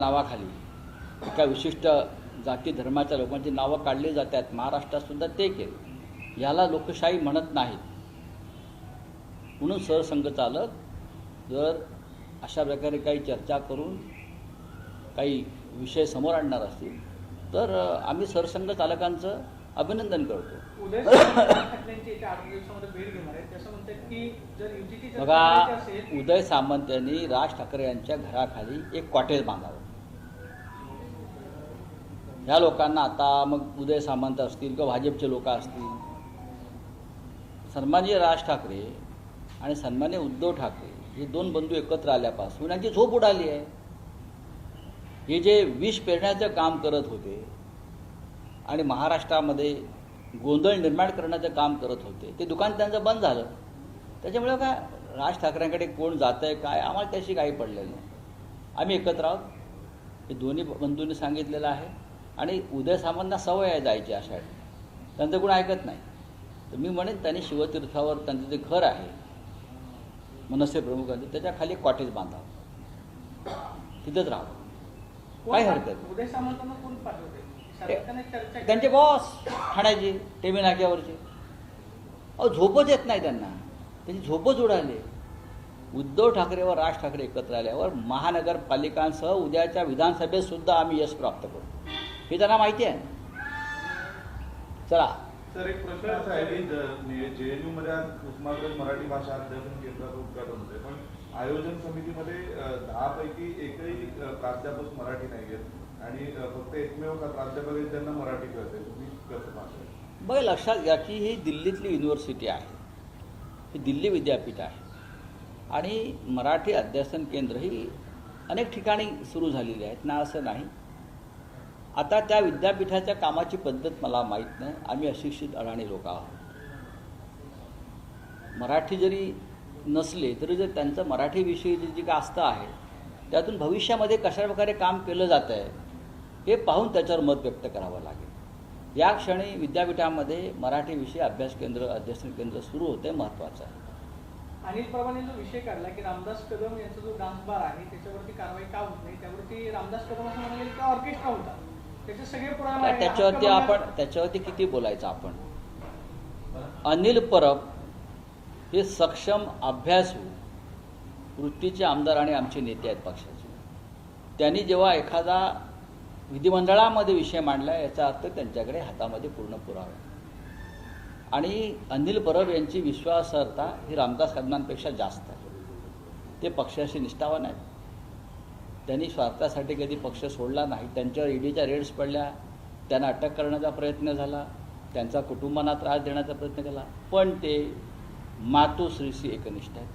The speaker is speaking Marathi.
नावाखाली एका विशिष्ट जाती धर्माच्या लोकांची नावं काढली जातात। महाराष्ट्रात सुद्धा ते केले। याला लोकशाही म्हणत नाहीत। म्हणून सरसंघचालक जर अशा प्रकारे काही चर्चा करून काही विषय समोर आणणार असतील तर आम्ही सरसंघचालकांचं अभिनंदन करतो। बघा, उदय सामंत यांनी राज ठाकरे यांच्या घराखाली एक कॉटेज बांधावं। ह्या लोकांना आता मग उदय सामंत असतील किंवा भाजपचे लोक असतील, सन्माननीय राज ठाकरे आणि सन्माननीय उद्धव ठाकरे हे दोन बंधू एकत्र आल्यापासून यांची झोप उडाली आहे। हे जे विष पेरण्याचं काम करत होते आणि महाराष्ट्रामध्ये गोंधळ निर्माण करण्याचं काम करत होते, ते दुकान त्यांचं बंद झालं। त्याच्यामुळे काय राज ठाकरेंकडे कोण जात आहे काय आम्हाला त्याशी काही पडलेलं नाही। आम्ही एकत्र आहोत हे दोन्ही बंधूंनी सांगितलेलं आहे। आणि उदय सामंतांना सवय आहे जायची अशा, त्यांचं कोण ऐकत नाही। तर मी म्हणेन त्यांनी शिवतीर्थावर त्यांचं जे घर आहे मनसे प्रमुखांचं त्याच्या खाली कॉटेज बांधावं, तिथंच राहावं, काही हरकत नाही। उदय सामंतांना कोण पाठवते? त्यांचे बॉस ठाण्याचे टेमी नाक्यावरचे। अहो झोपच येत नाही त्यांना, त्यांची झोपच उडाली। उद्धव ठाकरे व राज ठाकरे एकत्र आल्यावर महानगरपालिकांसह उद्याच्या विधानसभेत सुद्धा आम्ही यश प्राप्त करू हे त्यांना माहिती आहे। चला सर, एक प्रश्न असा आहे की जेएनयू मध्ये उस्मानाबाद मराठी भाषा अध्यासन केंद्राचं उद्घाटन होते, पण आयोजन समितीमध्ये 10 पैकी एकही प्राध्यापक मराठी नाही आहेत आणि फक्त एकमेव प्राध्यापक आहेत ज्यांना मराठी कळते। तुम्ही कसं पाहताय? बघा, लक्षात घ्या की ही दिल्लीतली युनिव्हर्सिटी आहे, ही दिल्ली विद्यापीठ आहे आणि मराठी अध्यासन केंद्र ही अनेक ठिकाणी सुरू झालेली आहेत ना, असं नाही। आता त्या विद्यापीठाच्या कामाची पद्धत मला माहीत नाही, आम्ही अशिक्षित अडाणी लोक आहोत। मराठी जरी नसले तरी जर त्यांचं मराठीविषयी जी काय आस्था आहे त्यातून भविष्यामध्ये कशाप्रकारे काम केलं जातं आहे हे पाहून त्याच्यावर मत व्यक्त करावं लागेल। या क्षणी विद्यापीठामध्ये मराठीविषयी अभ्यास केंद्र अध्यासन केंद्र सुरू होते, महत्त्वाचं आहे। अनिल परबांनी जो विषय काढला की रामदास कदम यांचा जो डान्स बार आहे त्याच्यावरती कारवाई का होत नाही, त्यावरती रामदास कदम असं म्हणाले की ऑर्केस्ट्रा होता, त्याचे सगळे पुरावे त्याच्यावरती किती बोलायचं आपण। अनिल परब हे सक्षम अभ्यासू वृत्तीचे आमदार आणि आमचे नेते आहेत पक्षाचे। त्यांनी जेव्हा एखादा विधिमंडळामध्ये विषय मांडला याचा अर्थ त्यांच्याकडे हातामध्ये पूर्ण पुरावा। आणि अनिल परब यांची विश्वासार्हता ही रामदास कदमांपेक्षा जास्त आहे। ते पक्षाशी निष्ठावान आहेत, त्यांनी स्वार्थासाठी कधी पक्ष सोडला नाही। त्यांच्यावर ईडीच्या रेड्स पडल्या, त्यांना अटक करण्याचा प्रयत्न झाला, त्यांचा कुटुंबांना त्रास देण्याचा प्रयत्न केला, पण ते मातोश्रीशी एकनिष्ठ आहेत।